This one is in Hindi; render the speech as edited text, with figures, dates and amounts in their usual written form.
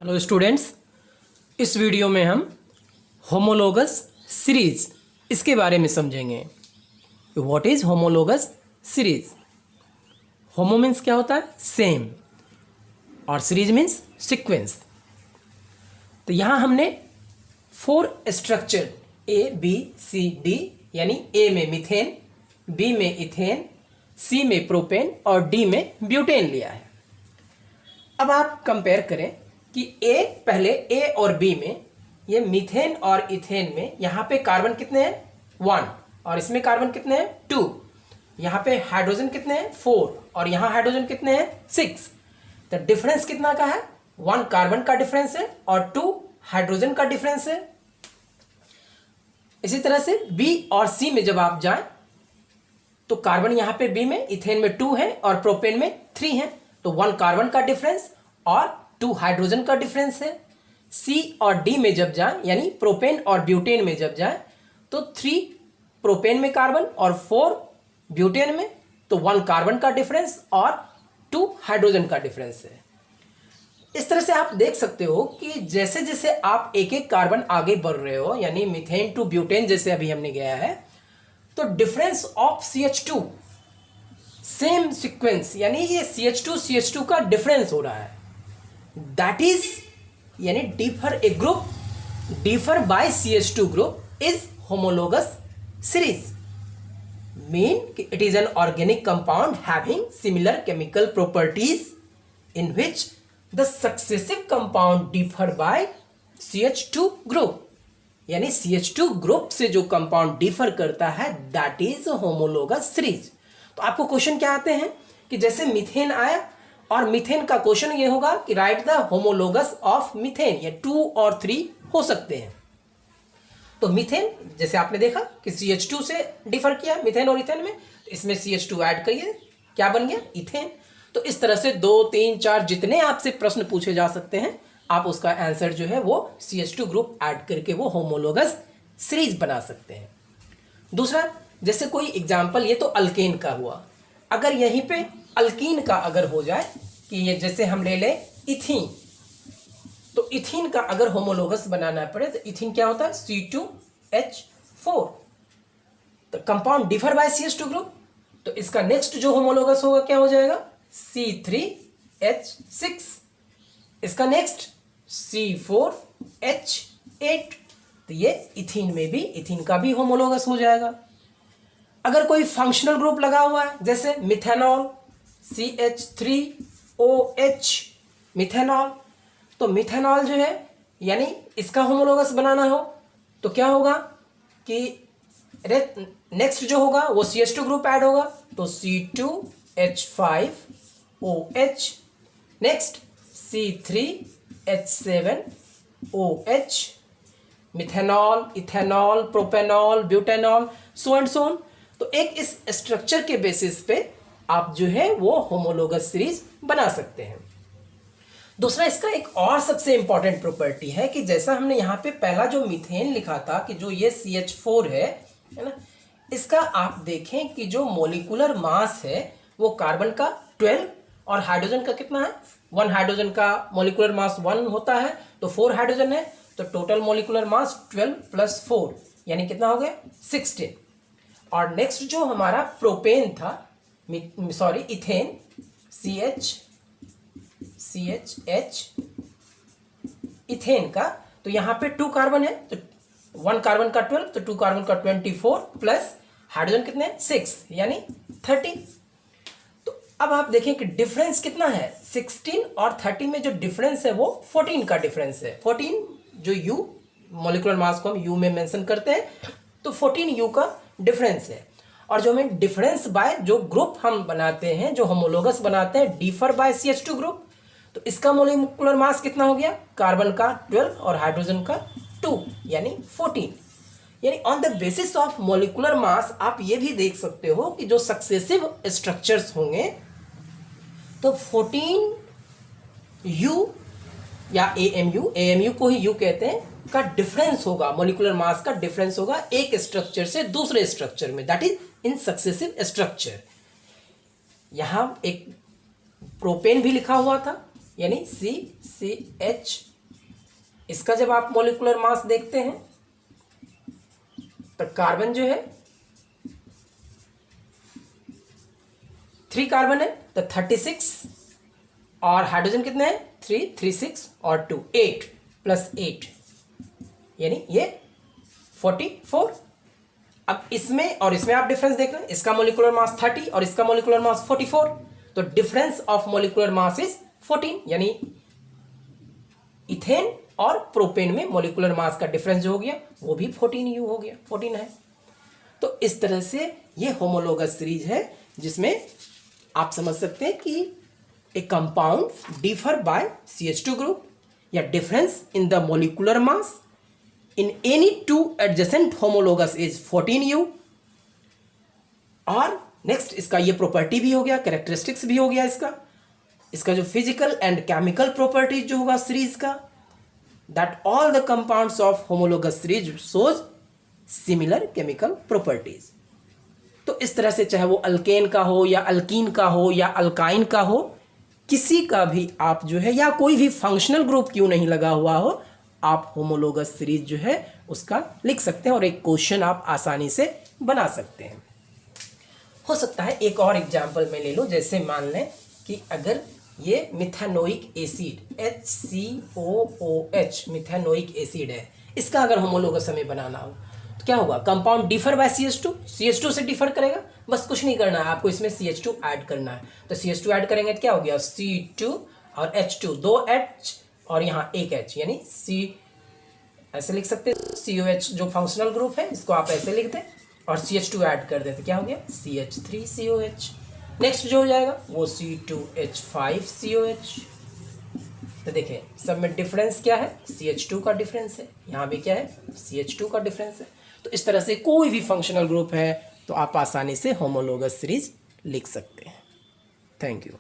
हेलो स्टूडेंट्स, इस वीडियो में हम होमोलोगस सीरीज इसके बारे में समझेंगे। What is homologous series. Homo means क्या होता है? सेम, और सीरीज मीन्स सीक्वेंस। तो यहाँ हमने 4 structure A B C D, यानी ए में मीथेन, बी में इथेन, सी में प्रोपेन और डी में ब्यूटेन लिया है। अब आप कंपेयर करें कि ए, पहले ए और बी में, ये मीथेन और इथेन में यहाँ पे कार्बन कितने हैं? 1, और इसमें कार्बन कितने हैं? 2। यहाँ पे हाइड्रोजन कितने हैं? 4, और यहाँ हाइड्रोजन कितने हैं? 6। तो डिफरेंस कितना का है? 1 कार्बन का डिफरेंस है और 2 हाइड्रोजन का डिफरेंस है। इसी तरह से बी और सी में जब आप जाएं तो कार्बन यहाँ पे बी में, इथेन में 2 है और प्रोपेन में 3 है, तो 1 कार्बन का डिफरेंस और 2 हाइड्रोजन का डिफरेंस है। सी और डी में जब जाएं, यानी प्रोपेन और ब्यूटेन में जब जाएं, तो 3 प्रोपेन में कार्बन और 4 ब्यूटेन में, तो 1 कार्बन का डिफरेंस और 2 हाइड्रोजन का डिफरेंस है। इस तरह से आप देख सकते हो कि जैसे जैसे आप एक एक कार्बन आगे बढ़ रहे हो, यानी मीथेन टू ब्यूटेन जैसे अभी हमने गया है, तो difference of CH2 same sequence, यानी ये CH2 का डिफरेंस हो रहा है। दैट इज, यानी differ by CH2 group is homologous series. Mean it is an organic compound having similar chemical properties in which the successive compound differ by CH2 group, यानी CH2 ग्रुप से जो कंपाउंड डिफर करता है, दैट इज होमोलोगस सीरीज। तो आपको क्वेश्चन क्या आते हैं कि जैसे मीथेन आया, और मीथेन का क्वेश्चन ये होगा कि right the homologous of methane, ये 2 और 3 हो सकते हैं। तो मीथेन जैसे आपने देखा कि CH2 से डिफर किया मीथेन और इथेन में, तो इसमें CH2 ऐड करिए, क्या बन गया? इथेन। तो इस तरह से 2, 3, 4 जितने आपसे प्रश्न पूछे जा सकते हैं, आप उसका आंसर जो है वो CH2 ग्रुप ऐड करके वो होमोलोगस सीरीज बना सकते हैं। दूसरा, जैसे कोई एग्जाम्पल, ये तो अल्केन का हुआ, अगर यहीं पे अल्कीन का अगर हो जाए कि ये जैसे हम ले लें इथीन, तो इथीन का अगर होमोलोगस बनाना पड़े तो इथीन क्या होता है? C2H4। तो compound differ by CH2 group, तो इसका नेक्स्ट जो होमोलोगस होगा क्या हो जाएगा? C3H6। इसका नेक्स्ट C4H8। तो ये इथीन में भी, इथीन का भी होमोलोगस हो जाएगा। अगर कोई फंक्शनल ग्रुप लगा हुआ है, जैसे मिथेनॉल CH3OH, मिथेनॉल, तो मिथेनॉल जो है, यानी इसका होमोलोगस बनाना हो तो क्या होगा कि नेक्स्ट जो होगा वो CH2 ग्रुप ऐड होगा, तो C2H5OH, next C3H7OH, methanol, ethanol, propanol, butanol, so and so on. तो एक इस स्ट्रक्चर के बेसिस पे आप जो है वो होमोलोगस सीरीज बना सकते हैं। दूसरा, इसका एक और सबसे इंपॉर्टेंट प्रॉपर्टी है कि जैसा हमने यहाँ पे पहला जो मीथेन लिखा था कि जो ये CH4 है ना, इसका आप देखें कि जो मोलिकुलर मास है वो कार्बन का 12 और हाइड्रोजन का कितना है? 1 हाइड्रोजन का मोलिकुलर मास 1 होता है, तो 4 हाइड्रोजन है, तो टोटल मोलिकुलर मास 12 + 4, यानी कितना हो गया? 16। और नेक्स्ट जो हमारा प्रोपेन था, सॉरी इथेन, CHH, इथेन का, तो यहाँ पे 2 कार्बन है, तो 1 कार्बन का 12, तो 2 कार्बन का 24 प्लस हाइड्रोजन कितने? 6, यानी 30। तो अब आप देखें कि डिफरेंस कितना है? 16 और 30 में जो डिफरेंस है वो 14 का डिफरेंस है। 14 जो U, मॉलिक्यूलर मास को हम U में मेंशन करते हैं, तो 14 U का डिफरेंस है। और जो हमें डिफरेंस बाय जो ग्रुप हम बनाते हैं, जो होमोलोगस बनाते हैं, डिफर बाय CH2 ग्रुप, तो इसका मोलिकुलर मास कितना हो गया? कार्बन का 12 और हाइड्रोजन का 2, यानी 14। यानी on the basis of molecular mass आप ये भी देख सकते हो कि जो सक्सेसिव स्ट्रक्चर्स होंगे, तो 14U या AMU को ही U कहते हैं, का डिफरेंस होगा, मोलिकुलर मास का डिफरेंस होगा एक स्ट्रक्चर से दूसरे स्ट्रक्चर में, that is in successive structure. यहां एक प्रोपेन भी लिखा हुआ था, यानी CH इसका जब आप मॉलिक्यूलर मास देखते हैं तो कार्बन जो है 3 कार्बन है तो 36, और हाइड्रोजन कितने हैं 3, 3 6 और 2 8 प्लस 8 यानी ये 44। अब इसमें और इसमें आप डिफरेंस देख रहे हैं, इसका मॉलिक्यूलर मास 30 और इसका मॉलिक्यूलर मास 44, तो difference of molecular mass is 14, यानी इथेन और प्रोपेन में मॉलिक्यूलर मास का डिफरेंस जो हो गया वो भी 14U हो गया, 14 है। तो इस तरह से ये होमोलोगस सीरीज है जिसमें आप समझ सकते हैं कि a compound differ by CH2 group या difference in the molecular mass in any two adjacent homologous is 14U। और नेक्स्ट इसका ये प्रॉपर्टी भी हो गया, कैरेक्टरिस्टिक्स भी हो गया इसका जो फिजिकल एंड केमिकल प्रॉपर्टीज जो होगा सीरीज का, that all the compounds of homologous series shows similar chemical properties. तो इस तरह से चाहे वो अल्केन का हो या अल्कीन का हो या अल्काइन का हो, किसी का भी आप जो है या कोई भी फंक्शनल ग्रुप क्यों नहीं लगा हुआ हो, आप होमोलोगस सीरीज जो है उसका लिख सकते हैं और एक क्वेश्चन आप आसानी से बना सकते हैं। हो सकता है एक और एग्जांपल में ले लो, जैसे मान लें कि अगर ये methanoic acid HCOOH methanoic acid है, इसका अगर होमोलोगस हमें बनाना हो तो क्या होगा, कंपाउंड डिफर बाय CH2 से डिफर करेगा, बस कुछ नहीं करना है आपको, इसमें CH2 ऐड करना है। तो CH2 ऐड करेंगे तो क्या हो गया C2 और H2, 2 H और यहाँ 1 H, यानी C ऐसे लिख सकते हैं COH जो फंक्शनल ग्रुप है इसको आप ऐसे लिख दें और CH2 ऐड कर देते, क्या हो गया CH3COH। नेक्स्ट जो हो जाएगा वो C2H5COH। तो देखिए सब में डिफरेंस क्या है, CH2 का डिफरेंस है, यहाँ भी क्या है CH2 का डिफरेंस है। तो इस तरह से कोई भी फंक्शनल ग्रुप है तो आप आसानी से होमोलोगस सीरीज लिख सकते हैं। Thank you.